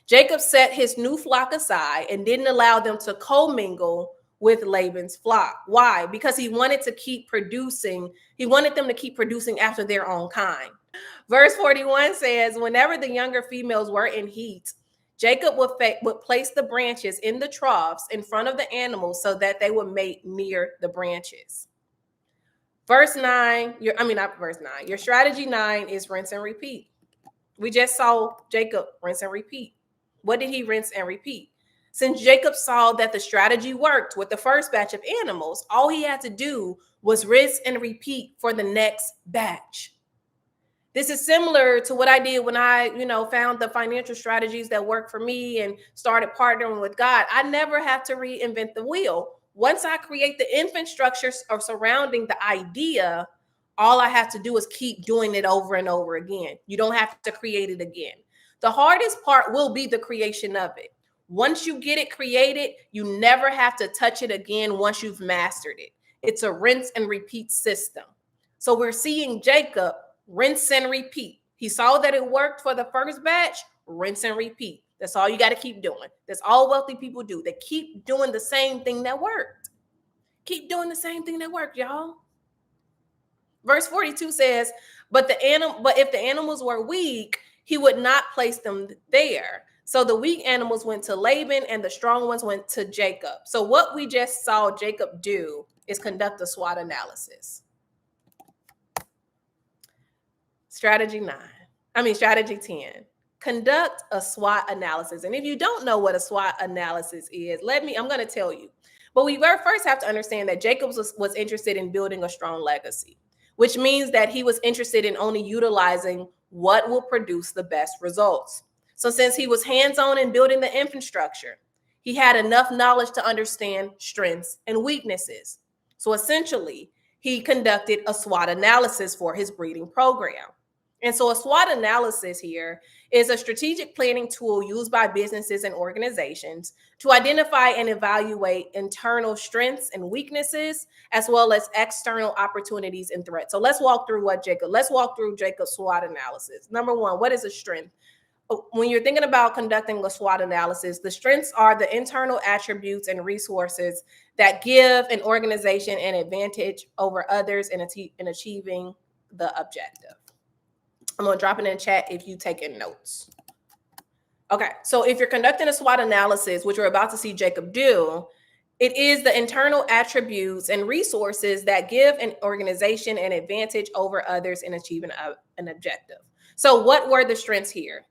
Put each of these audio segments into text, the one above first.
Jacob set his new flock aside and didn't allow them to commingle with Laban's flock. Why? Because he wanted to keep producing. He wanted them to keep producing after their own kind. Verse 41 says, whenever the younger females were in heat, Jacob would place the branches in the troughs in front of the animals so that they would mate near the branches. Verse 9, not verse 9. Your strategy 9 is rinse and repeat. We just saw Jacob rinse and repeat. What did he rinse and repeat? Since Jacob saw that the strategy worked with the first batch of animals, all he had to do was rinse and repeat for the next batch. This is similar to what I did when I, found the financial strategies that work for me and started partnering with God. I never have to reinvent the wheel. Once I create the infrastructure surrounding the idea, all I have to do is keep doing it over and over again. You don't have to create it again. The hardest part will be the creation of it. Once you get it created, you never have to touch it again once you've mastered it. It's a rinse and repeat system. So we're seeing Jacob rinse and repeat. He saw that it worked for the first batch, rinse and repeat. That's all you got to keep doing. That's all wealthy people do. They keep doing the same thing that worked. Keep doing the same thing that worked, y'all. Verse 42 says, but if the animals were weak, he would not place them there. So the weak animals went to Laban and the strong ones went to Jacob. So what we just saw Jacob do is conduct a SWOT analysis. Strategy 10. Conduct a SWOT analysis. And if you don't know what a SWOT analysis is, I'm going to tell you. But we first have to understand that Jacob was interested in building a strong legacy, which means that he was interested in only utilizing what will produce the best results. So since he was hands-on in building the infrastructure, he had enough knowledge to understand strengths and weaknesses. So essentially, he conducted a SWOT analysis for his breeding program. And so a SWOT analysis here is a strategic planning tool used by businesses and organizations to identify and evaluate internal strengths and weaknesses, as well as external opportunities and threats. So let's walk through Jacob's SWOT analysis. Number one, what is a strength? When you're thinking about conducting a SWOT analysis, the strengths are the internal attributes and resources that give an organization an advantage over others in achieving the objective. I'm going to drop it in the chat if you're taking notes. Okay, so if you're conducting a SWOT analysis, which we're about to see Jacob do, it is the internal attributes and resources that give an organization an advantage over others in achieving an objective. So what were the strengths here?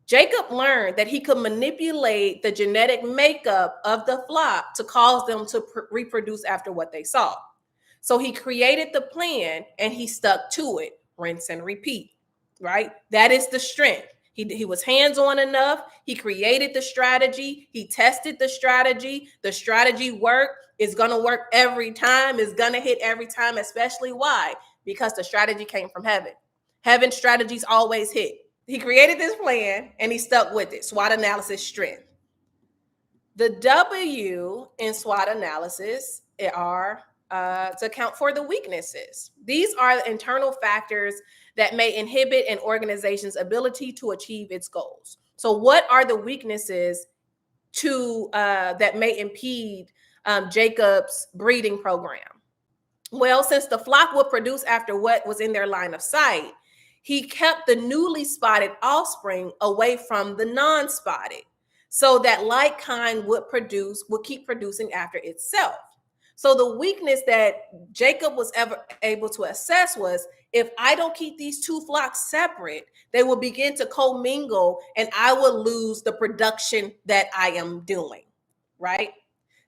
Jacob learned that he could manipulate the genetic makeup of the flock to cause them to reproduce after what they saw. So he created the plan and he stuck to it, rinse and repeat. Right? That is the strength. He was hands-on enough. He created the strategy. He tested the strategy. The strategy worked. It's going to work every time. It's going to hit every time, especially why? Because the strategy came from heaven. Heaven's strategies always hit. He created this plan and he stuck with it. SWOT analysis strength. The W in SWOT analysis are to account for the weaknesses. These are the internal factors that may inhibit an organization's ability to achieve its goals. So what are the weaknesses that may impede Jacob's breeding program? Well, since the flock would produce after what was in their line of sight, he kept the newly spotted offspring away from the non-spotted so that like kind would keep producing after itself. So the weakness that Jacob was ever able to assess was, if I don't keep these two flocks separate, they will begin to commingle and I will lose the production that I am doing, right?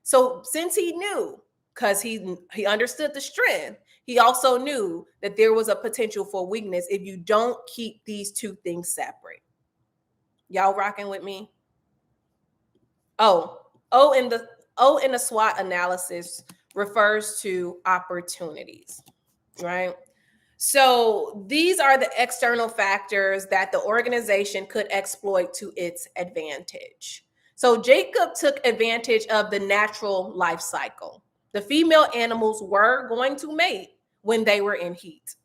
So since he knew, because he understood the strength, he also knew that there was a potential for weakness if you don't keep these two things separate. Y'all rocking with me? In the SWOT analysis refers to opportunities, right? So these are the external factors that the organization could exploit to its advantage. So Jacob took advantage of the natural life cycle. The female animals were going to mate when they were in heat.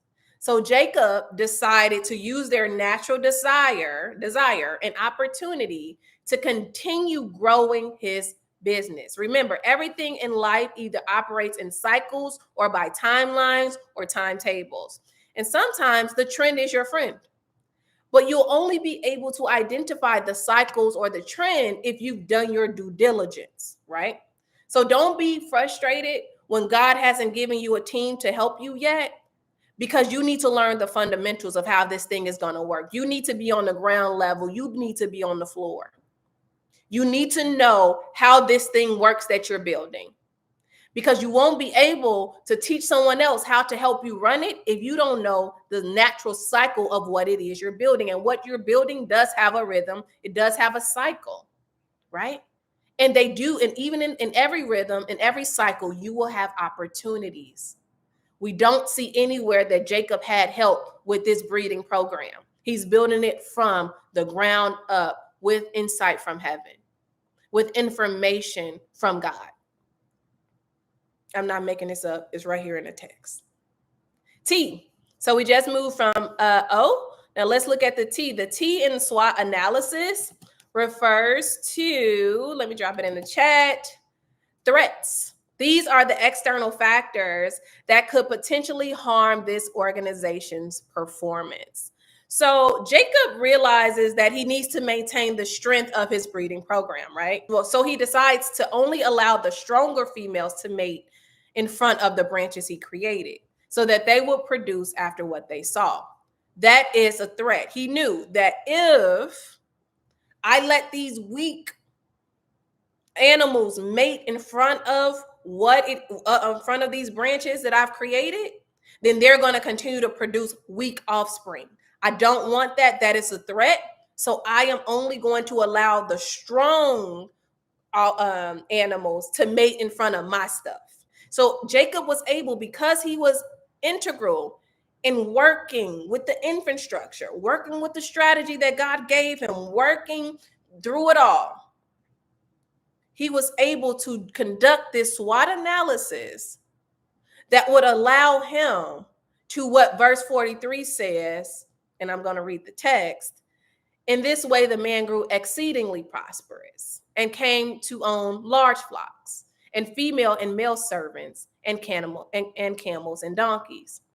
So Jacob decided to use their natural desire and opportunity to continue growing his business. Remember, everything in life either operates in cycles or by timelines or timetables. And sometimes the trend is your friend. But you'll only be able to identify the cycles or the trend if you've done your due diligence, right? So don't be frustrated when God hasn't given you a team to help you yet, because you need to learn the fundamentals of how this thing is going to work. You need to be on the ground level. You need to be on the floor. You need to know how this thing works that you're building, because you won't be able to teach someone else how to help you run it if you don't know the natural cycle of what it is you're building. And what you're building does have a rhythm. It does have a cycle, right? And they do. And even in every rhythm, in every cycle, you will have opportunities. We don't see anywhere that Jacob had help with this breeding program. He's building it from the ground up with insight from heaven, with information from God. I'm not making this up. It's right here in the text. T. So we just moved from O. Now let's look at the T. The T in SWOT analysis refers to, let me drop it in the chat, threats. These are the external factors that could potentially harm this organization's performance. So Jacob realizes that he needs to maintain the strength of his breeding program, right? Well, so he decides to only allow the stronger females to mate in front of the branches he created so that they would produce after what they saw. That is a threat. He knew that if I let these weak animals mate in front of in front of these branches that I've created, then they're going to continue to produce weak offspring. I don't want that. That is a threat. So I am only going to allow the strong animals to mate in front of my stuff. So Jacob was able, because he was integral in working with the infrastructure, working with the strategy that God gave him, working through it all, he was able to conduct this SWOT analysis that would allow him to what verse 43 says, and I'm going to read the text. In this way, the man grew exceedingly prosperous and came to own large flocks and female and male servants and camels and donkeys.